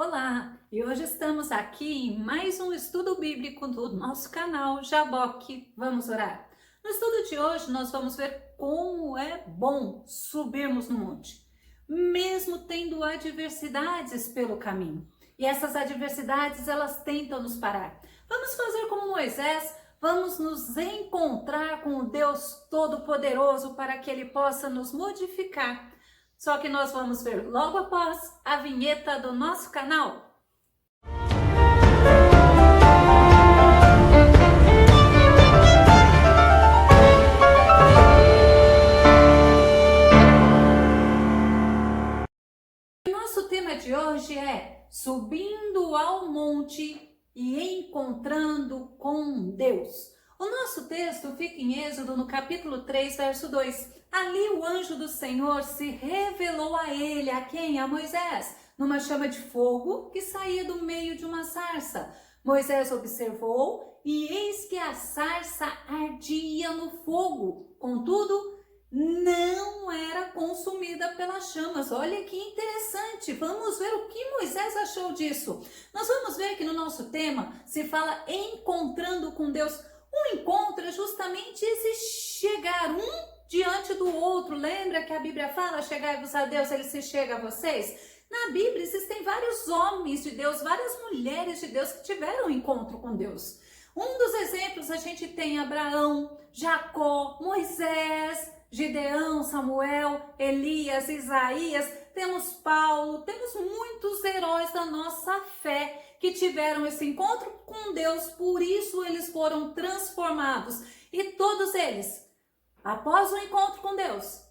Olá, e hoje estamos aqui em mais um estudo bíblico do nosso canal Jaboque. Vamos orar? No estudo de hoje nós vamos ver como é bom subirmos no monte, mesmo tendo adversidades pelo caminho. E essas adversidades elas tentam nos parar. Vamos fazer como Moisés, vamos nos encontrar com o Deus Todo-Poderoso para que Ele possa nos modificar. Só que nós vamos ver logo após a vinheta do nosso canal. O nosso tema de hoje é subindo ao monte e encontrando com Deus. O nosso texto fica em Êxodo, no capítulo 3, verso 2. Ali o anjo do Senhor se revelou a ele, a quem? A Moisés, numa chama de fogo que saía do meio de uma sarça. Moisés observou e eis que a sarça ardia no fogo, contudo, não era consumida pelas chamas. Olha que interessante, vamos ver o que Moisés achou disso. Nós vamos ver que no nosso tema se fala encontrando com Deus. Um encontro é justamente esse chegar diante do outro. Lembra que a Bíblia fala, chegai-vos a Deus, Ele se chega a vocês? Na Bíblia existem vários homens de Deus, várias mulheres de Deus que tiveram encontro com Deus. Um dos exemplos a gente tem Abraão, Jacó, Moisés, Gideão, Samuel, Elias, Isaías, temos Paulo, temos muitos heróis da nossa fé que tiveram esse encontro com Deus, por isso eles foram transformados. E todos eles, após o encontro com Deus,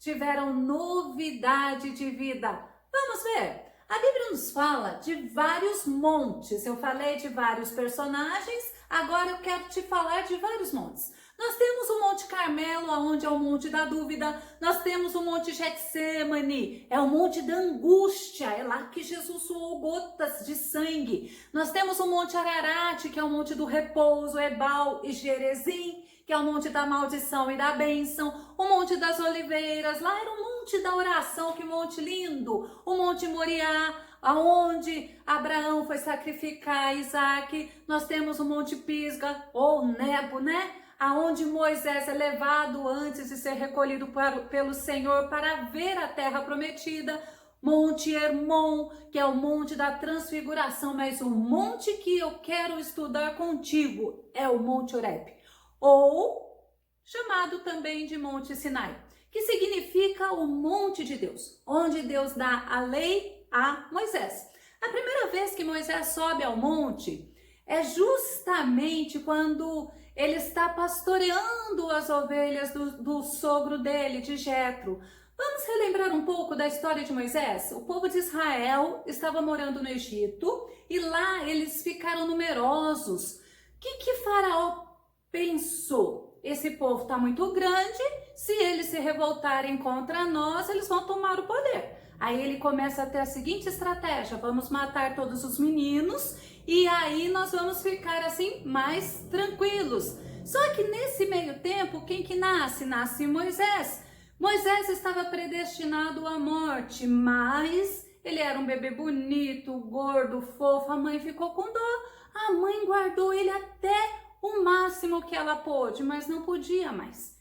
tiveram novidade de vida. Vamos ver? A Bíblia nos fala de vários montes. Eu falei de vários personagens, agora eu quero te falar de vários montes. Nós temos o Monte Carmelo, onde é o Monte da Dúvida. Nós temos o Monte Getsemane, é o Monte da Angústia. É lá que Jesus suou gotas de sangue. Nós temos o Monte Ararat, que é o Monte do Repouso, Ebal e Gerezim, que é o Monte da Maldição e da Bênção. O Monte das Oliveiras, lá era o Monte da Oração, que monte lindo. O Monte Moriá, aonde Abraão foi sacrificar Isaac. Nós temos o Monte Pisga, ou Nebo, né? Aonde Moisés é levado antes de ser recolhido pelo Senhor para ver a terra prometida. Monte Hermon, que é o monte da transfiguração, mas o monte que eu quero estudar contigo é o Monte Horebe, ou chamado também de Monte Sinai, que significa o monte de Deus, onde Deus dá a lei a Moisés. A primeira vez que Moisés sobe ao monte é justamente quando ele está pastoreando as ovelhas do sogro dele, de Jetro. Vamos relembrar um pouco da história de Moisés? O povo de Israel estava morando no Egito e lá eles ficaram numerosos. O que Faraó pensou? Esse povo está muito grande, se eles se revoltarem contra nós, eles vão tomar o poder. Aí ele começa a ter a seguinte estratégia: vamos matar todos os meninos e aí nós vamos ficar assim mais tranquilos. Só que nesse meio tempo, quem que nasce? Nasce Moisés. Moisés estava predestinado à morte, mas ele era um bebê bonito, gordo, fofo. A mãe ficou com dó. A mãe guardou ele até o máximo que ela pôde, mas não podia mais.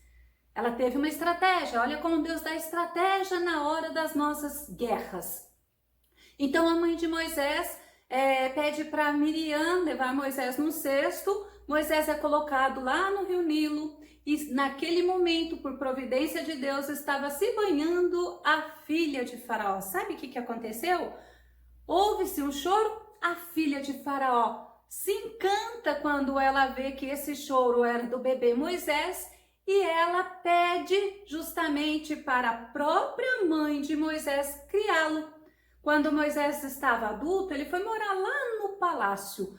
Ela teve uma estratégia. Olha como Deus dá estratégia na hora das nossas guerras. Então a mãe de Moisés pede para Miriam levar Moisés num cesto. Moisés é colocado lá no rio Nilo e naquele momento, por providência de Deus, estava se banhando a filha de Faraó. Sabe o que aconteceu? Houve-se um choro. A filha de Faraó se encanta quando ela vê que esse choro era do bebê Moisés e ela pede justamente para a própria mãe de Moisés criá-lo. Quando Moisés estava adulto, ele foi morar lá no palácio.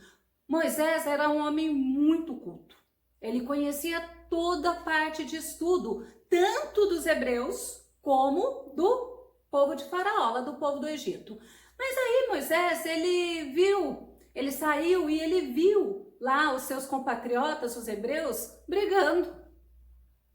Moisés era um homem muito culto. Ele conhecia toda a parte de estudo, tanto dos hebreus como do povo de Faraó, lá do povo do Egito. Mas aí Moisés, ele saiu e ele viu lá os seus compatriotas, os hebreus, brigando.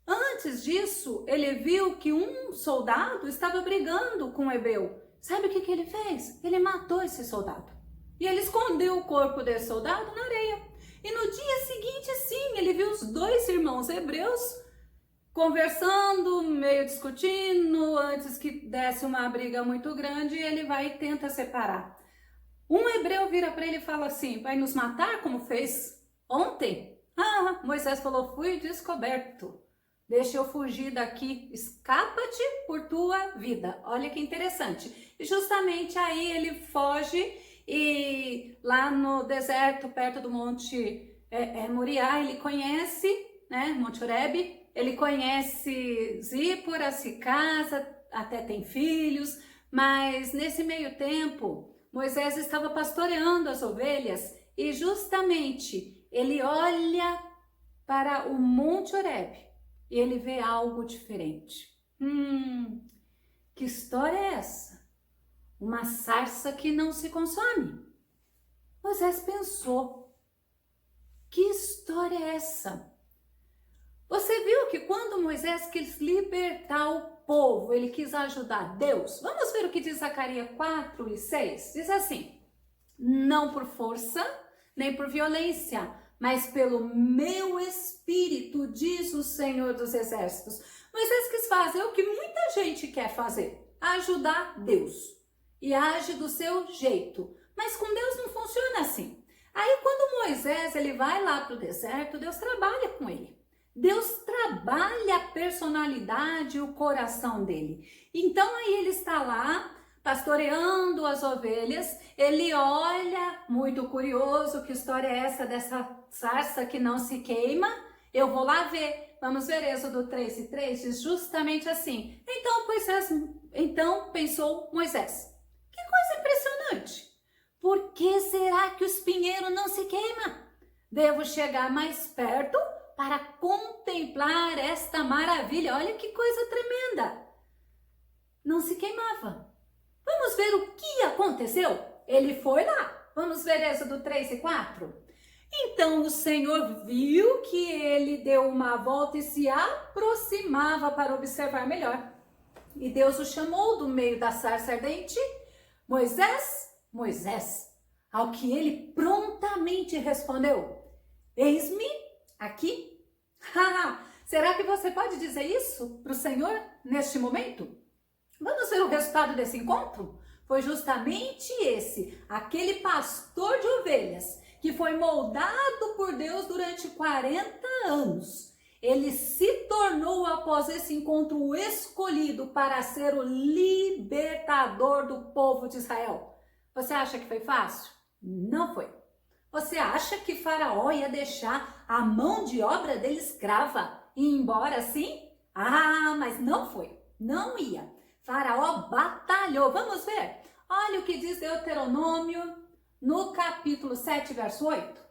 Antes disso, ele viu que um soldado estava brigando com um hebreu. Sabe o que ele fez? Ele matou esse soldado. E ele escondeu o corpo desse soldado na areia. E no dia seguinte, sim, ele viu os dois irmãos hebreus conversando, meio discutindo, antes que desse uma briga muito grande, ele vai e tenta separar. Um hebreu vira para ele e fala assim: vai nos matar como fez ontem? Moisés falou: fui descoberto. Deixa eu fugir daqui, escapa-te por tua vida. Olha que interessante. E justamente aí ele foge e lá no deserto, perto do Monte Moriá, ele conhece, né, Monte Horebe, ele conhece Zípora, se casa, até tem filhos, mas nesse meio tempo, Moisés estava pastoreando as ovelhas e justamente ele olha para o Monte Horebe e ele vê algo diferente. Que história é essa? Uma sarça que não se consome. Moisés pensou: que história é essa? Você viu que quando Moisés quis libertar o povo, ele quis ajudar Deus? Vamos ver o que diz Zacarias 4:6. Diz assim: não por força, nem por violência, mas pelo meu espírito, diz o Senhor dos Exércitos. Moisés quis fazer o que muita gente quer fazer: ajudar Deus. E age do seu jeito. Mas com Deus não funciona assim. Aí quando Moisés ele vai lá para o deserto, Deus trabalha com ele. Deus trabalha a personalidade e o coração dele. Então aí ele está lá, pastoreando as ovelhas, ele olha, muito curioso, que história é essa dessa sarça que não se queima? Eu vou lá ver. Vamos ver Êxodo 3:3, diz justamente assim: então pensou Moisés: que coisa impressionante! Por que será que o espinheiro não se queima? Devo chegar mais perto para contemplar esta maravilha. Olha que coisa tremenda! Não se queimava. Vamos ver o que aconteceu? Ele foi lá. Vamos ver Êxodo 3:4. Então o Senhor viu que ele deu uma volta e se aproximava para observar melhor. E Deus o chamou do meio da sarça ardente: Moisés, Moisés. Ao que ele prontamente respondeu: eis-me aqui. Será que você pode dizer isso para o Senhor neste momento? Vamos ver o resultado desse encontro? Foi justamente esse, aquele pastor de ovelhas que foi moldado por Deus durante 40 anos. Ele se tornou, após esse encontro, o escolhido para ser o libertador do povo de Israel. Você acha que foi fácil? Não foi. Você acha que Faraó ia deixar a mão de obra dele escrava e ir embora assim? Mas não foi. Não ia. Faraó batalhou. Vamos ver? Olha o que diz Deuteronômio no capítulo 7, verso 8.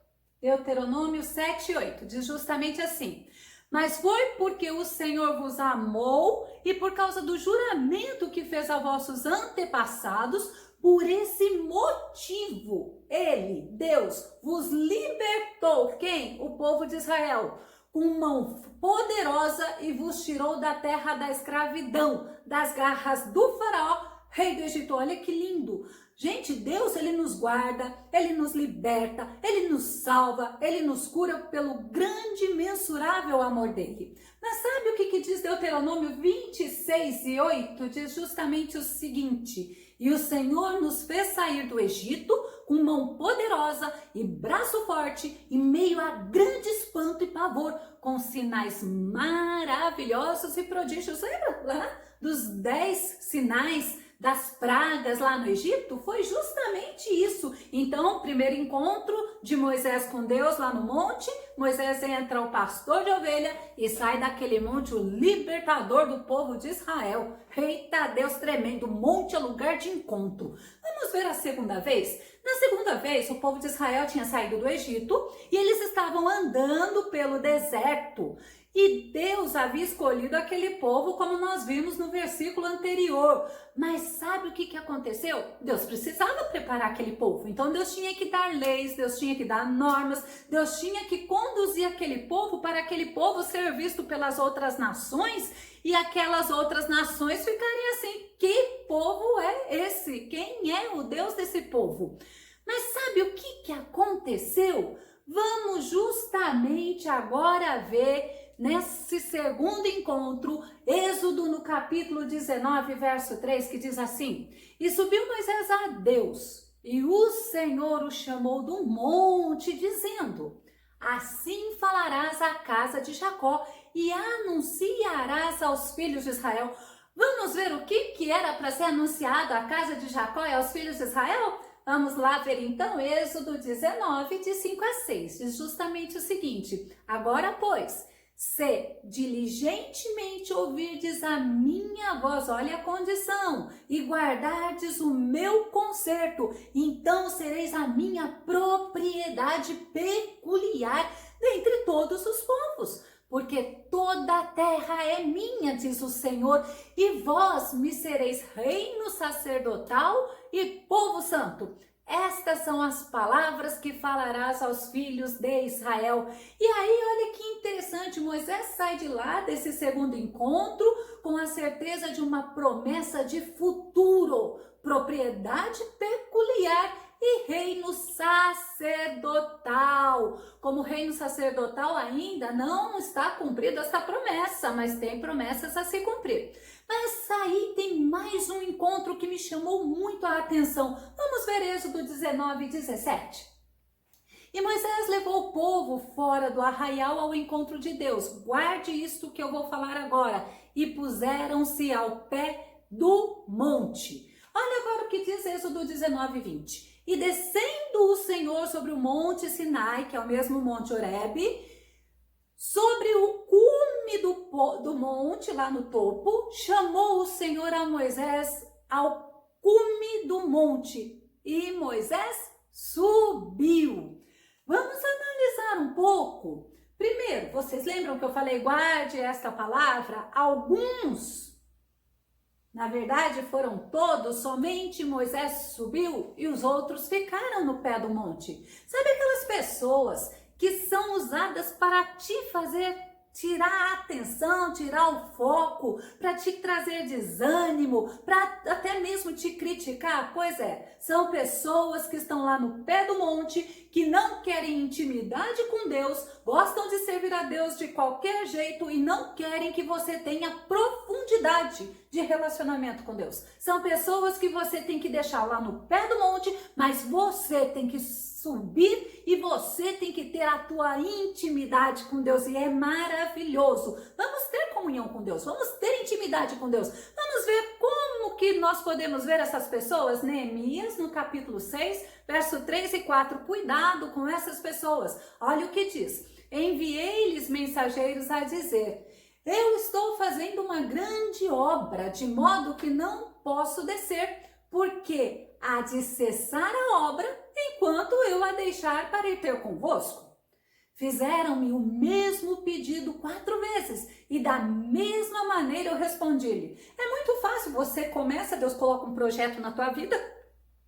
Deuteronômio 7:8. Diz justamente assim: mas foi porque o Senhor vos amou e por causa do juramento que fez a vossos antepassados, por esse motivo, ele, Deus, vos libertou. Quem? O povo de Israel. Com mão poderosa e vos tirou da terra da escravidão, das garras do Faraó, rei do Egito. Olha que lindo. Gente, Deus, ele nos guarda, ele nos liberta, ele nos salva, ele nos cura pelo grande e imensurável amor dele. Mas sabe o que diz Deuteronômio 26:8? Diz justamente o seguinte: e o Senhor nos fez sair do Egito com mão poderosa e braço forte, em meio a grande espanto e pavor, com sinais maravilhosos e prodígios. Lembra lá dos 10 sinais das pragas lá no Egito? Foi justamente isso. Então, primeiro encontro de Moisés com Deus lá no monte, Moisés entra o pastor de ovelha e sai daquele monte o libertador do povo de Israel. Eita Deus tremendo, monte é lugar de encontro. Vamos ver a segunda vez? Na segunda vez, o povo de Israel tinha saído do Egito e eles estavam andando pelo deserto. E Deus havia escolhido aquele povo, como nós vimos no versículo anterior. Mas sabe o que aconteceu? Deus precisava preparar aquele povo. Então Deus tinha que dar leis, Deus tinha que dar normas, Deus tinha que conduzir aquele povo para aquele povo ser visto pelas outras nações e aquelas outras nações ficarem assim: que povo é esse? Quem é o Deus desse povo? Mas sabe o que aconteceu? Vamos justamente agora ver nesse segundo encontro, Êxodo no capítulo 19, verso 3, que diz assim: E subiu Moisés a Deus, e o Senhor o chamou do monte, dizendo: Assim falarás à casa de Jacó e anunciarás aos filhos de Israel. Vamos ver o que era para ser anunciado à casa de Jacó e aos filhos de Israel? Vamos lá ver então Êxodo 19, de 5 a 6. Diz justamente o seguinte: Agora, pois, se diligentemente ouvirdes a minha voz, olha a condição, e guardardes o meu conserto, então sereis a minha propriedade peculiar dentre todos os povos. Porque toda a terra é minha, diz o Senhor, e vós me sereis reino sacerdotal e povo santo. Estas são as palavras que falarás aos filhos de Israel. E aí, olha que interessante, Moisés sai de lá desse segundo encontro com a certeza de uma promessa de futuro, propriedade peculiar e reino sacerdotal. Como reino sacerdotal ainda não está cumprida essa promessa, mas tem promessas a se cumprir. Mas aí tem mais um encontro que me chamou muito a atenção. Vamos ver Êxodo 19, 17. E Moisés levou o povo fora do arraial ao encontro de Deus. Guarde isto que eu vou falar agora. E puseram-se ao pé do monte. Olha agora o que diz Êxodo 19, 20. E descendo o Senhor sobre o monte Sinai, que é o mesmo monte Horebe, sobre o cume do monte, lá no topo, chamou o Senhor a Moisés ao cume do monte. E Moisés subiu. Vamos analisar um pouco. Primeiro, vocês lembram que eu falei, guarde esta palavra? Alguns, na verdade, foram todos, somente Moisés subiu e os outros ficaram no pé do monte. Sabe aquelas pessoas que são usadas para te fazer tirar a atenção, tirar o foco, para te trazer desânimo, para até mesmo te criticar? Pois é, são pessoas que estão lá no pé do monte, que não querem intimidade com Deus, gostam de servir a Deus de qualquer jeito e não querem que você tenha profundidade de relacionamento com Deus. São pessoas que você tem que deixar lá no pé do monte, mas você tem que subir e você tem que ter a tua intimidade com Deus, e é maravilhoso. Vamos ter comunhão com Deus, vamos ter intimidade com Deus. Vamos ver como que nós podemos ver essas pessoas. Neemias, no capítulo 6, verso 3 e 4. Cuidado com essas pessoas. Olha o que diz: enviei-lhes mensageiros a dizer: eu estou fazendo uma grande obra, de modo que não posso descer, porque há de cessar a obra enquanto eu a deixar para ir ter convosco. Fizeram-me o mesmo pedido 4 vezes, e da mesma maneira eu respondi-lhe. É muito fácil, você começa, Deus coloca um projeto na tua vida,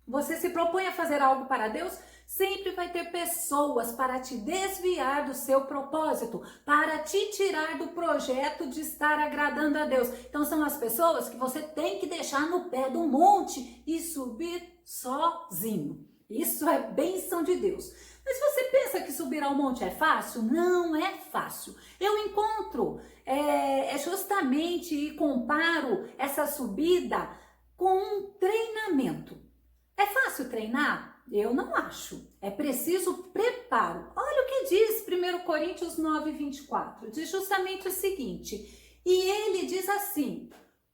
você se propõe a fazer algo para Deus, sempre vai ter pessoas para te desviar do seu propósito, para te tirar do projeto de estar agradando a Deus. Então são as pessoas que você tem que deixar no pé do monte e subir sozinho. Isso é bênção de Deus. Mas você pensa que subir ao monte é fácil? Não é fácil. Eu encontro justamente e comparo essa subida com um treinamento. É fácil treinar? Eu não acho. É preciso preparo. Olha o que diz 1 Coríntios 9, 24. Diz justamente o seguinte: e ele diz assim: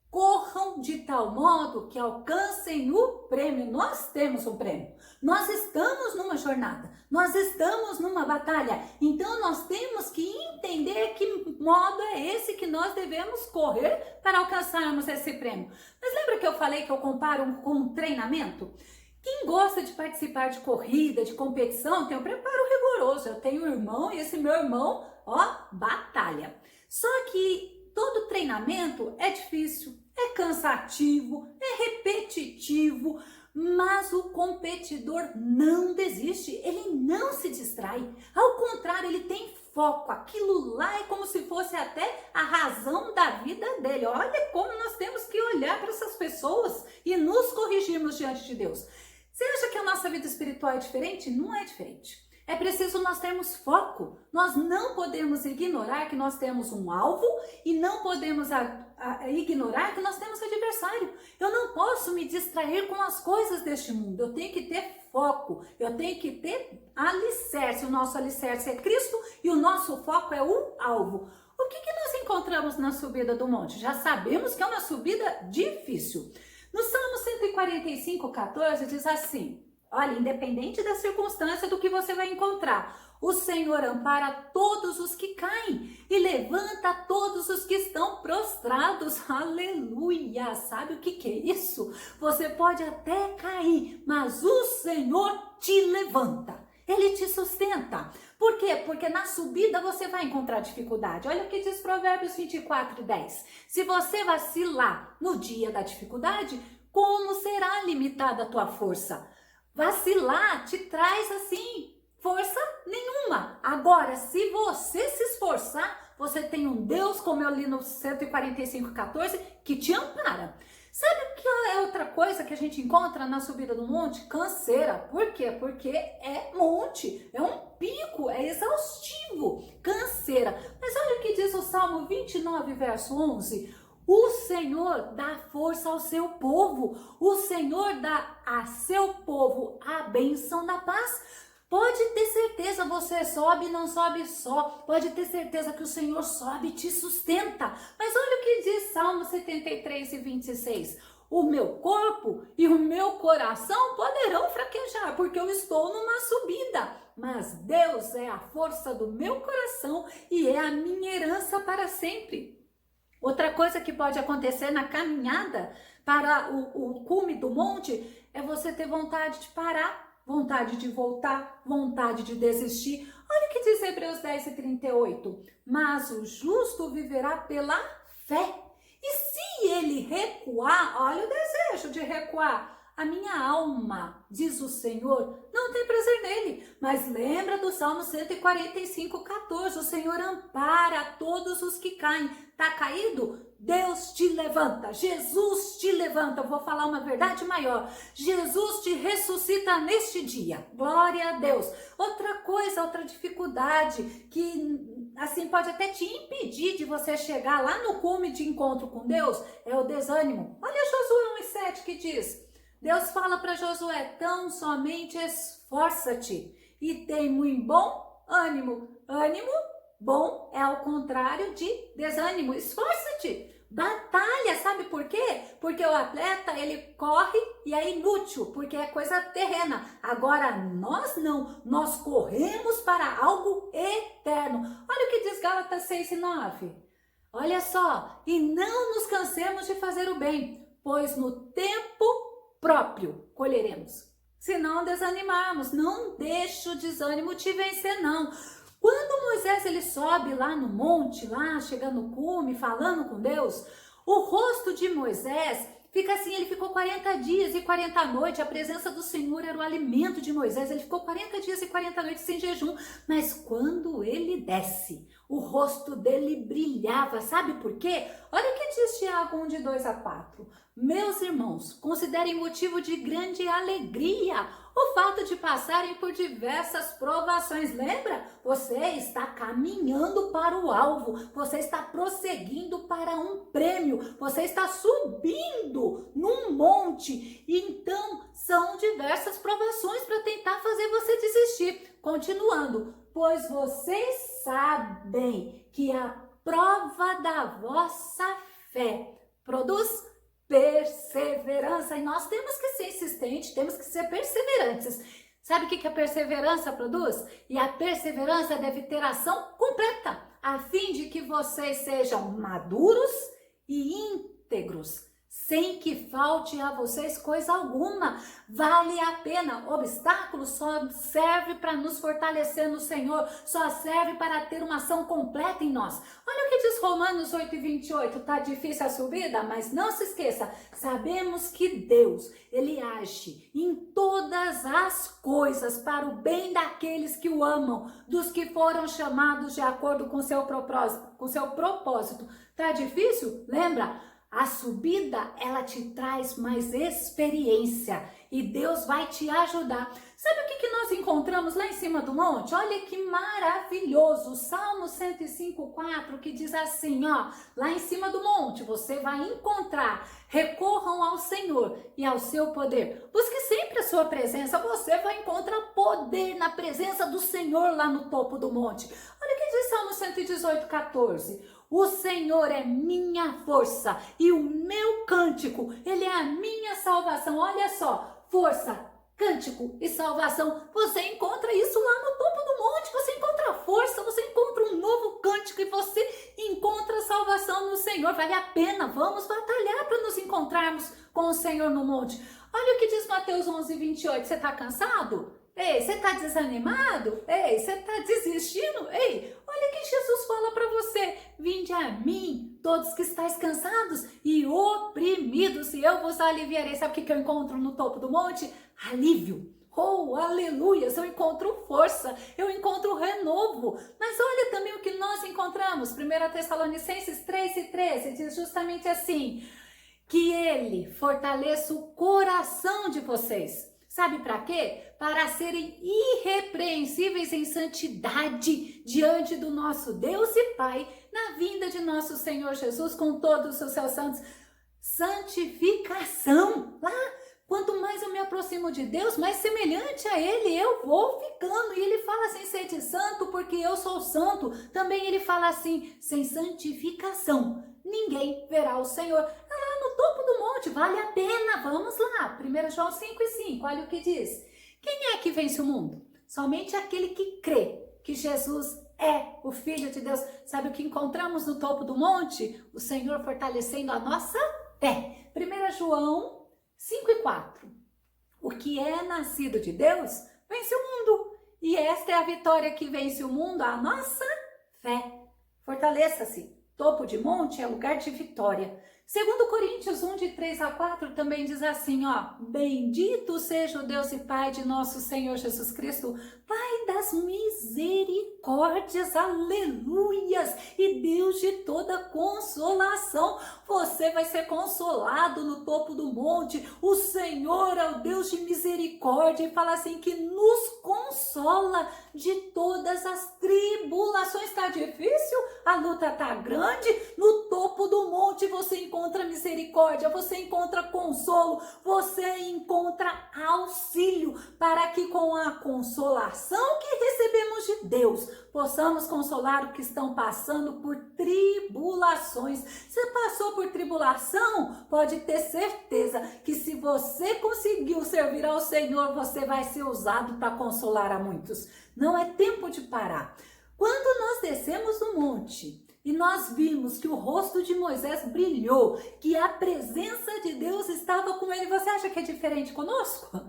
corram de tal modo que alcancem o prêmio. Nós temos um prêmio. Nós estamos numa jornada. Nós estamos numa batalha. Então nós temos que entender que modo é esse que nós devemos correr para alcançarmos esse prêmio. Mas lembra que eu falei que eu comparo com um treinamento? Quem gosta de participar de corrida, de competição, tem um preparo rigoroso. Eu tenho um irmão e esse meu irmão, batalha. Só que todo treinamento é difícil, é cansativo, é repetitivo. Mas o competidor não desiste, ele não se distrai. Ao contrário, ele tem foco. Aquilo lá é como se fosse até a razão da vida dele. Olha como nós temos que olhar para essas pessoas e nos corrigirmos diante de Deus. Você acha que a nossa vida espiritual é diferente? Não é diferente. É preciso nós termos foco. Nós não podemos ignorar que nós temos um alvo e não podemos ignorar que nós temos adversário. Eu não posso me distrair com as coisas deste mundo. Eu tenho que ter foco. Eu tenho que ter alicerce. O nosso alicerce é Cristo e o nosso foco é o alvo. O que nós encontramos na subida do monte? Já sabemos que é uma subida difícil. No Salmo 145:14 diz assim: olha, independente da circunstância do que você vai encontrar, o Senhor ampara todos os que caem e levanta todos os que estão prostrados. Aleluia! Sabe o que é isso? Você pode até cair, mas o Senhor te levanta. Ele te sustenta. Por quê? Porque na subida você vai encontrar dificuldade. Olha o que diz Provérbios 24:10. Se você vacilar no dia da dificuldade, como será limitada a tua força? Vacilar te traz assim, força nenhuma. Agora, se você se esforçar, você tem um Deus, como eu li no 145:14, que te ampara. Sabe o que é outra coisa que a gente encontra na subida do monte? Canseira. Por quê? Porque é monte, é um pico, é exaustivo. Canseira. Mas olha o que diz o Salmo 29:11. O Senhor dá força ao seu povo. O Senhor dá a seu povo a bênção da paz. Pode ter certeza, você sobe e não sobe só. Pode ter certeza que o Senhor sobe e te sustenta. Mas olha o que diz Salmo 73:26. O meu corpo e o meu coração poderão fraquejar, porque eu estou numa subida. Mas Deus é a força do meu coração e é a minha herança para sempre. Outra coisa que pode acontecer na caminhada para o cume do monte é você ter vontade de parar, vontade de voltar, vontade de desistir. Olha o que diz Hebreus 10:38. Mas o justo viverá pela fé. E se ele recuar, olha o desejo de recuar. A minha alma, diz o Senhor, não tem prazer nele. Mas lembra do Salmo 145:14. O Senhor ampara todos os que caem. Tá caído? Deus te levanta. Jesus te levanta. Eu vou falar uma verdade maior. Jesus te ressuscita neste dia. Glória a Deus. Outra coisa, outra dificuldade que assim pode até te impedir de você chegar lá no cume de encontro com Deus é o desânimo. Olha Josué 1:7 que diz: Deus fala para Josué: tão somente esforça-te e tem muito bom ânimo. Ânimo bom é ao contrário de desânimo. Esforça-te, batalha, sabe por quê? Porque o atleta, ele corre e é inútil, porque é coisa terrena. Agora nós não, nós corremos para algo eterno. Olha o que diz Gálatas 6:9. Olha só, e não nos cansemos de fazer o bem, pois no tempo próprio colheremos. Se não desanimarmos, não deixe o desânimo te vencer, não. Quando Moisés ele sobe lá no monte, lá chegando no cume, falando com Deus, o rosto de Moisés fica assim, ele ficou 40 dias e 40 noites, a presença do Senhor era o alimento de Moisés, ele ficou 40 dias e 40 noites sem jejum, mas quando ele desce, o rosto dele brilhava, sabe por quê? Olha o que diz Tiago 1:2-4. Meus irmãos, considerem motivo de grande alegria o fato de passarem por diversas provações. Lembra? Você está caminhando para o alvo, você está prosseguindo para um prêmio, você está subindo num monte. Então, são diversas provações para tentar fazer você desistir. Continuando, pois vocês sabem que a prova da vossa fé produz perseverança, e nós temos que ser insistentes, temos que ser perseverantes. Sabe o que a perseverança produz? E a perseverança deve ter ação completa, a fim de que vocês sejam maduros e íntegros, sem que falte a vocês coisa alguma. Vale a pena. Obstáculo só serve para nos fortalecer no Senhor, só serve para ter uma ação completa em nós. Olha o que diz Romanos 8:28. Tá difícil a subida, mas não se esqueça, sabemos que Deus, Ele age em todas as coisas para o bem daqueles que o amam, dos que foram chamados de acordo com seu propósito. Tá difícil? Lembra? A subida, ela te traz mais experiência e Deus vai te ajudar. Sabe o que nós encontramos lá em cima do monte? Olha que maravilhoso! Salmo 105:4, que diz assim, ó, lá em cima do monte você vai encontrar: recorram ao Senhor e ao seu poder. Busque sempre a sua presença, você vai encontrar poder na presença do Senhor lá no topo do monte. Olha o que diz Salmo 118:14. O Senhor é minha força e o meu cântico, Ele é a minha salvação. Olha só, força, cântico e salvação, você encontra isso lá no topo do monte. Você encontra força, você encontra um novo cântico e você encontra salvação no Senhor. Vale a pena, vamos batalhar para nos encontrarmos com o Senhor no monte. Olha o que diz Mateus 11:28, você está cansado? Ei, você está desanimado? Ei, você está desistindo? Ei, olha o que Jesus fala para você: vinde a mim, todos que estáis cansados e oprimidos, e eu vos aliviarei. Sabe o que eu encontro no topo do monte? Alívio. Oh, aleluias, eu encontro força, eu encontro renovo. Mas olha também o que nós encontramos. 1 Tessalonicenses 3:13 diz justamente assim: que Ele fortaleça o coração de vocês. Sabe para quê? Para serem irrepreensíveis em santidade diante do nosso Deus e Pai, na vinda de nosso Senhor Jesus com todos os seus santos. Santificação. Lá, quanto mais eu me aproximo de Deus, mais semelhante a Ele eu vou ficando. E Ele fala assim: sede santo porque eu sou santo. Também Ele fala assim: sem santificação ninguém verá o Senhor. Lá no topo do monte, vale a pena, vamos lá. 1 João 5:5, olha o que diz: quem é que vence o mundo? Somente aquele que crê que Jesus é o Filho de Deus. Sabe o que encontramos no topo do monte? O Senhor fortalecendo a nossa fé. 1 João 5:4, o que é nascido de Deus vence o mundo, e esta é a vitória que vence o mundo, a nossa fé. Fortaleça-se. Topo de monte é lugar de vitória. 2 Coríntios 1:3-4 também diz assim, ó: bendito seja o Deus e Pai de nosso Senhor Jesus Cristo, Pai das misericórdias, aleluias, e Deus de toda consolação. Você vai ser consolado no topo do monte. O Senhor é o Deus de misericórdia e fala assim que nos consola de todas as tribulações. Está difícil? A luta está grande? No topo do monte você encontra misericórdia, você encontra consolo, você encontra auxílio, para que com a consolação que recebemos de Deus, possamos consolar os que estão passando por tribulações. Você passou por tribulação? Pode ter certeza que se você conseguiu servir ao Senhor, você vai ser usado para consolar a muitos. Não é tempo de parar. Quando nós descemos do monte e nós vimos que o rosto de Moisés brilhou, que a presença de Deus estava com ele, você acha que é diferente conosco?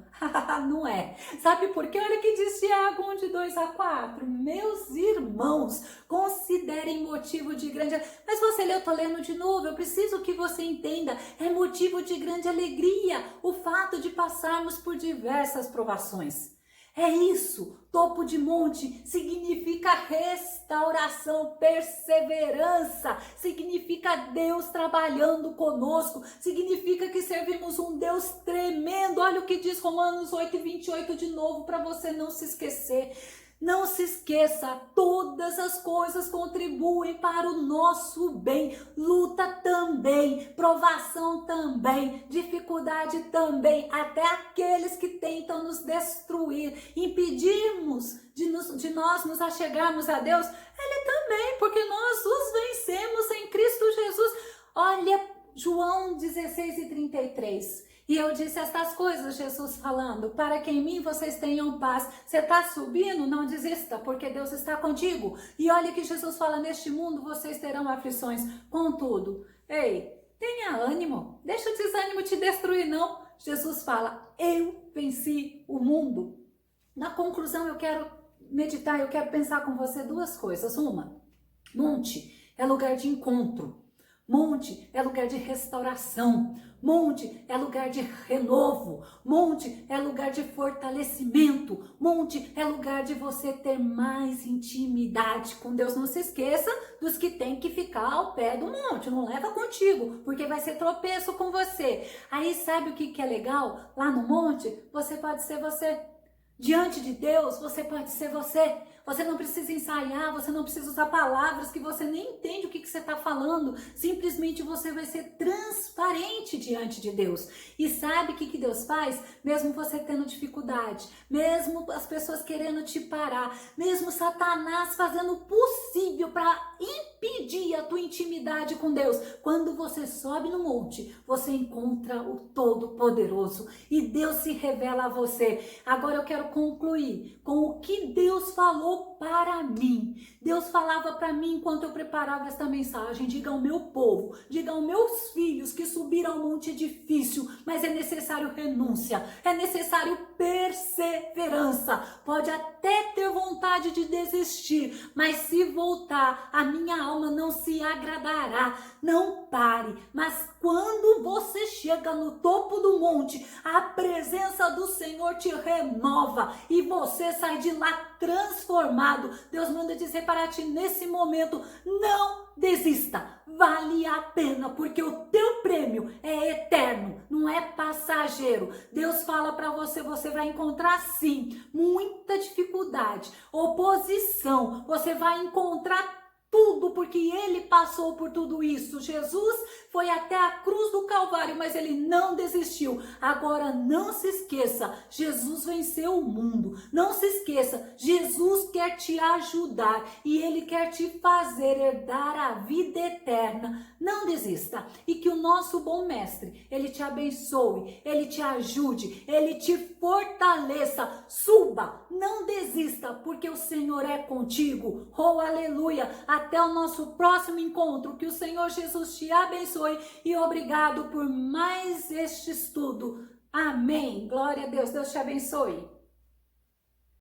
Não é. Sabe por quê? Olha o que diz Tiago 1:2-4. Meus irmãos, considerem motivo de grande... Mas você leu, eu estou lendo de novo, eu preciso que você entenda. É motivo de grande alegria o fato de passarmos por diversas provações. É isso, topo de monte significa restauração, perseverança, significa Deus trabalhando conosco, significa que servimos um Deus tremendo. Olha o que diz Romanos 8:28 de novo, para você não se esquecer. Não se esqueça, todas as coisas contribuem para o nosso bem. Luta também, provação também, dificuldade também, até aqueles que tentam nos destruir, impedirmos de nós nos achegarmos a Deus, Ele também, porque nós os vencemos em Cristo Jesus. Olha João 16:33. E eu disse estas coisas, Jesus falando, para que em mim vocês tenham paz. Você está subindo? Não desista, porque Deus está contigo. E olha que Jesus fala, neste mundo vocês terão aflições. Contudo, ei, tenha ânimo, deixa o desânimo te destruir não. Jesus fala, eu venci o mundo. Na conclusão eu quero meditar, eu quero pensar com você duas coisas. Uma, monte é lugar de encontro. Monte é lugar de restauração, monte é lugar de renovo, monte é lugar de fortalecimento, monte é lugar de você ter mais intimidade com Deus. Não se esqueça dos que tem que ficar ao pé do monte, não leva contigo, porque vai ser tropeço com você. Aí sabe o que é legal? Lá no monte, você pode ser você. Diante de Deus, você pode ser você. Você não precisa ensaiar, você não precisa usar palavras que você nem entende o que você está falando. Simplesmente você vai ser transparente diante de Deus. E sabe o que Deus faz? Mesmo você tendo dificuldade, mesmo as pessoas querendo te parar, mesmo Satanás fazendo o possível para impedir a tua intimidade com Deus. Quando você sobe no monte, você encontra o Todo-Poderoso e Deus se revela a você. Agora eu quero concluir com o que Deus falou para mim. Deus falava para mim enquanto eu preparava esta mensagem: diga ao meu povo, diga aos meus filhos que subir ao monte é difícil, mas é necessário renúncia, é necessário perseverança. Pode até ter vontade de desistir, mas se voltar, a minha alma não se agradará. Não pare, mas quando você chega no topo do monte, a presença do Senhor te renova e você sai de lá transformado. Deus manda dizer para ti nesse momento: não desista, vale a pena, porque o teu prêmio é eterno, não é passageiro. Deus fala para você, você vai encontrar sim muita dificuldade, oposição, você vai encontrar tudo, porque ele passou por tudo isso. Jesus foi até a cruz do Calvário, mas ele não desistiu. Agora não se esqueça, Jesus venceu o mundo. Não se esqueça, Jesus quer te ajudar e ele quer te fazer herdar a vida eterna. Não desista e que o nosso bom mestre, ele te abençoe, ele te ajude, ele te fortaleça. Suba, não desista, porque o Senhor é contigo. Oh, aleluia! Até o nosso próximo encontro. Que o Senhor Jesus te abençoe e obrigado por mais este estudo. Amém. Glória a Deus. Deus te abençoe.